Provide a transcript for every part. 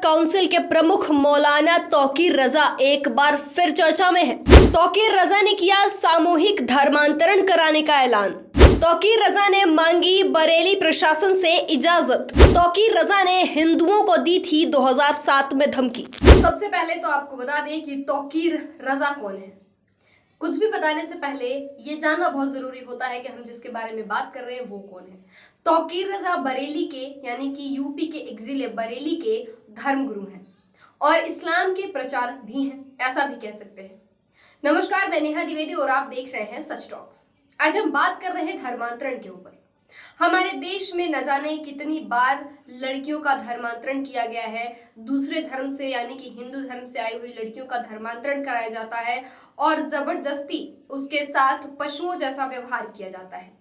Council के प्रमुख मौलाना तौकीर रजा एक बार फिर चर्चा में है। तौकीर रजा ने किया सामूहिक धर्मांतरण कराने का ऐलान। तौकीर रजा ने मांगी बरेली प्रशासन से इजाजत। तौकीर रजा ने हिंदुओं को दी थी 2007 में धमकी। सबसे पहले तो आपको बता दें कि तौकीर रजा कौन है। कुछ भी बताने से पहले ये जानना बहुत जरूरी होता है कि हम जिसके बारे में बात कर रहे हैं वो कौन है। तौकीर रजा बरेली के यानी कि यूपी के एक जिले बरेली के धर्मगुरु हैं और इस्लाम के प्रचारक भी हैं, ऐसा भी कह सकते हैं। नमस्कार, मैं नेहा द्विवेदी और आप देख रहे हैं सच टॉक्स। आज हम बात कर रहे हैं धर्मांतरण के ऊपर। हमारे देश में न जाने कितनी बार लड़कियों का धर्मांतरण किया गया है। दूसरे धर्म से यानी कि हिंदू धर्म से आई हुई लड़कियों का धर्मांतरण कराया जाता है और जबरदस्ती उसके साथ पशुओं जैसा व्यवहार किया जाता है।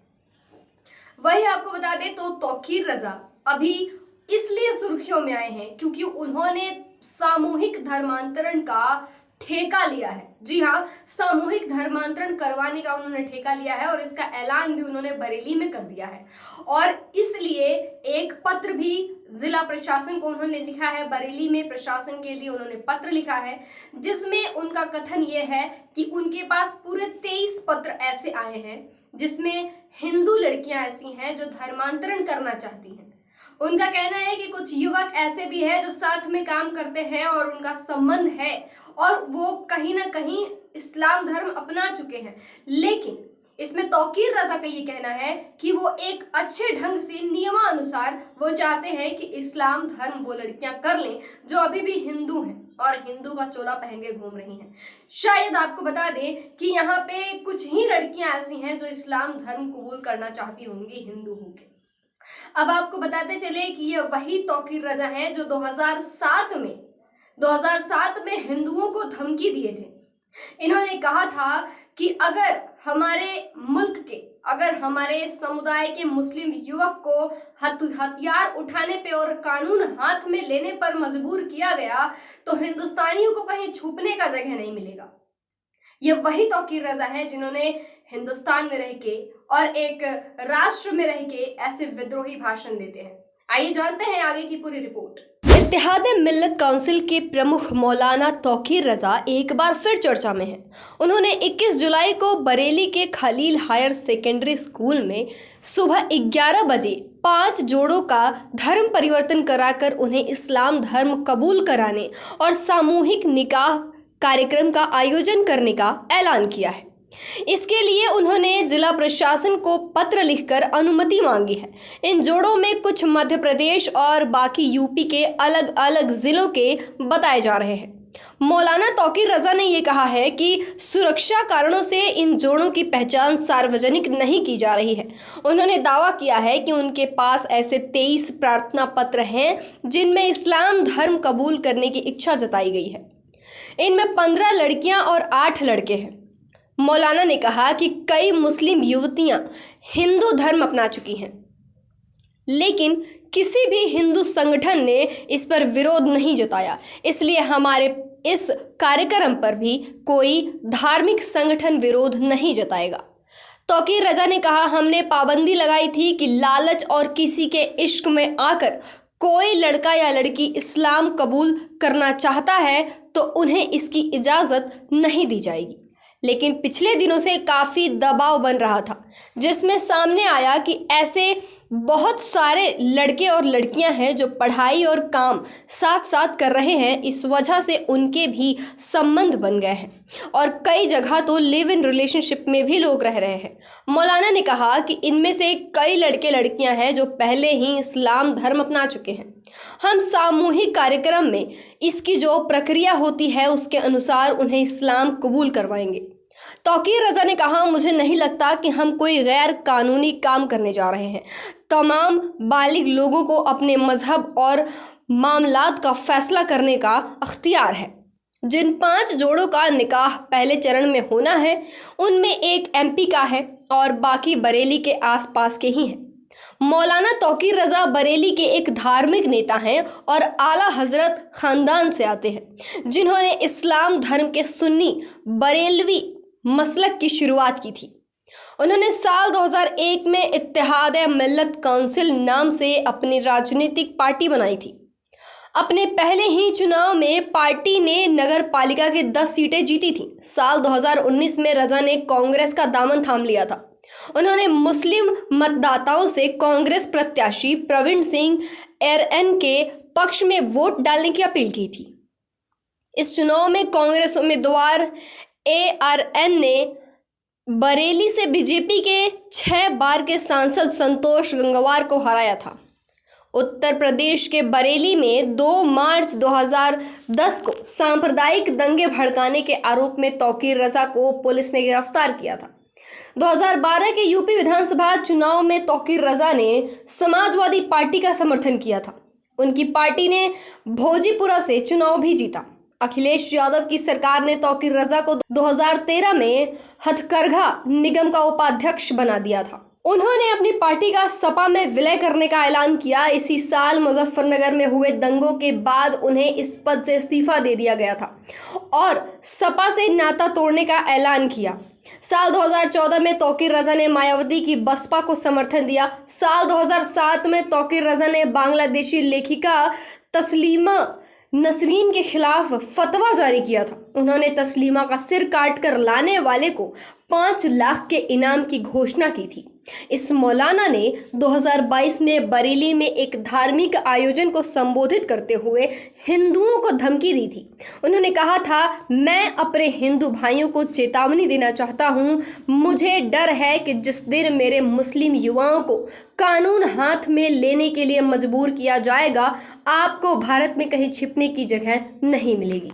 वही आपको बता दें तो तौकीर रजा अभी इसलिए सुर्खियों में आए हैं क्योंकि उन्होंने सामूहिक धर्मांतरण का ठेका लिया है। जी हाँ, सामूहिक धर्मांतरण करवाने का उन्होंने ठेका लिया है और इसका ऐलान भी उन्होंने बरेली में कर दिया है। और इसलिए एक पत्र भी जिला प्रशासन को उन्होंने लिखा है। बरेली में प्रशासन के लिए उन्होंने पत्र लिखा है जिसमें उनका कथन ये है कि उनके पास पूरे 23 पत्र ऐसे आए हैं जिसमें हिंदू लड़कियां ऐसी हैं जो धर्मांतरण करना चाहती हैं। उनका कहना है कि कुछ युवक ऐसे भी हैं जो साथ में काम करते हैं और उनका संबंध है और वो कहीं ना कहीं इस्लाम धर्म अपना चुके हैं। लेकिन इसमें तौकीर रजा का ये कहना है कि वो एक अच्छे ढंग से नियमानुसार वो चाहते हैं कि इस्लाम धर्म वो लड़कियां कर लें जो अभी भी हिंदू हैं और हिंदू का चोला पहन के घूम रही हैं। शायद आपको बता दें कि यहाँ पे कुछ ही लड़कियां ऐसी हैं जो इस्लाम धर्म कबूल करना चाहती होंगी हिंदू होकर। अब आपको बताते चले कि ये वही तौकीर रजा हैं जो 2007 में हिंदुओं को धमकी दिए थे। इन्होंने कहा था कि अगर हमारे समुदाय के मुस्लिम युवक को हथियार उठाने पे और कानून हाथ में लेने पर मजबूर किया गया तो हिंदुस्तानियों को कहीं छुपने का जगह नहीं मिलेगा। ये वही तौकीर रजा है जिन्होंने हिंदुस्तान में रह के और एक राष्ट्र में रह के ऐसे विद्रोही भाषण देते हैं। आइए जानते हैं आगे की पूरी रिपोर्ट। इत्तेहाद मिल्लत काउंसिल के प्रमुख मौलाना तौकीर रजा एक बार फिर चर्चा में हैं। उन्होंने 21 जुलाई को बरेली के खलील हायर सेकेंडरी स्कूल में सुबह 11 बजे 5 जोड़ों का धर्म परिवर्तन कराकर उन्हें इस्लाम धर्म कबूल कराने और सामूहिक निकाह कार्यक्रम का आयोजन करने का ऐलान किया है। इसके लिए उन्होंने जिला प्रशासन को पत्र लिखकर अनुमति मांगी है। इन जोड़ों में कुछ मध्य प्रदेश और बाकी यूपी के अलग अलग जिलों के बताए जा रहे हैं। मौलाना तौकीर रजा ने यह कहा है कि सुरक्षा कारणों से इन जोड़ों की पहचान सार्वजनिक नहीं की जा रही है। उन्होंने दावा किया है कि उनके पास ऐसे 23 प्रार्थना पत्र हैं जिनमें इस्लाम धर्म कबूल करने की इच्छा जताई गई है। इनमें 15 लड़कियां और 8 लड़के हैं। मौलाना ने कहा कि कई मुस्लिम युवतियां हिंदू धर्म अपना चुकी हैं, लेकिन किसी भी हिंदू संगठन ने इस पर विरोध नहीं जताया। इसलिए हमारे इस कार्यक्रम पर भी कोई धार्मिक संगठन विरोध नहीं जताएगा। तौकीर रजा ने कहा, हमने पाबंदी लगाई थी कि लालच और किसी के इश्क में आकर कोई लड़का या लड़की इस्लाम कबूल करना चाहता है तो उन्हें इसकी इजाज़त नहीं दी जाएगी। लेकिन पिछले दिनों से काफ़ी दबाव बन रहा था जिसमें सामने आया कि ऐसे बहुत सारे लड़के और लड़कियां हैं जो पढ़ाई और काम साथ साथ कर रहे हैं। इस वजह से उनके भी संबंध बन गए हैं और कई जगह तो लिव इन रिलेशनशिप में भी लोग रह रहे हैं। मौलाना ने कहा कि इनमें से कई लड़के लड़कियां हैं जो पहले ही इस्लाम धर्म अपना चुके हैं। हम सामूहिक कार्यक्रम में इसकी जो प्रक्रिया होती है उसके अनुसार उन्हें इस्लाम कबूल करवाएंगे। तौकीर रजा ने कहा, मुझे नहीं लगता कि हम कोई गैर कानूनी काम करने जा रहे हैं। तमाम बालिग लोगों को अपने मजहब और मामलात का फैसला करने का अख्तियार है। जिन 5 जोड़ों का निकाह पहले चरण में होना है उनमें एक MP का है और बाकी बरेली के आसपास के ही हैं। मौलाना तौकीर रजा बरेली के एक धार्मिक नेता हैं और आला हजरत खानदान से आते हैं जिन्होंने इस्लाम धर्म के सुन्नी बरेलवी मसलक की शुरुआत की थी। उन्होंने साल 2001 में इत्तेहाद मिल्लत काउंसिल नाम से अपनी राजनीतिक पार्टी बनाई थी। अपने पहले ही चुनाव में पार्टी ने नगर पालिका के 10 सीटें जीती थीं। साल 2019 में रजा ने कांग्रेस का दामन थाम लिया था। उन्होंने मुस्लिम मतदाताओं से कांग्रेस प्रत्याशी प्रवीण सिंह एरएन के पक्ष में वोट डालने की अपील की थी। इस चुनाव में कांग्रेस उम्मीदवार एआरएन ने बरेली से बीजेपी के 6 बार के सांसद संतोष गंगवार को हराया था। उत्तर प्रदेश के बरेली में 2 मार्च 2010 को सांप्रदायिक दंगे भड़काने के आरोप में तौकीर रजा को पुलिस ने गिरफ्तार किया था। 2012 के यूपी विधानसभा चुनाव में तौकीर रजा ने समाजवादी पार्टी का समर्थन किया था। उनकी पार्टी ने भोजीपुरा से चुनाव भी जीता। अखिलेश यादव की सरकार ने तौकीर रजा को 2013 में हथकरघा निगम का उपाध्यक्ष बना दिया था। उन्होंने अपनी पार्टी का सपा में विलय करने का ऐलान किया। इसी साल मुजफ्फरनगर में हुए दंगों के बाद उन्हें इस पद से इस्तीफा दे दिया गया था और सपा से नाता तोड़ने का ऐलान किया। साल 2014 में तौकीर रजा ने मायावती की बसपा को समर्थन दिया। साल 2007 में तौकीर रजा ने बांग्लादेशी लेखिका तस्लीमा नसरीन के खिलाफ फतवा जारी किया था। उन्होंने तस्लीमा का सिर काटकर लाने वाले को 5 लाख के इनाम की घोषणा की थी। इस मौलाना ने 2022 में बरेली में एक धार्मिक आयोजन को संबोधित करते हुए हिंदुओं को धमकी दी थी। उन्होंने कहा था, मैं अपने हिंदू भाइयों को चेतावनी देना चाहता हूं। मुझे डर है कि जिस दिन मेरे मुस्लिम युवाओं को कानून हाथ में लेने के लिए मजबूर किया जाएगा, आपको भारत में कहीं छिपने की जगह नहीं मिलेगी।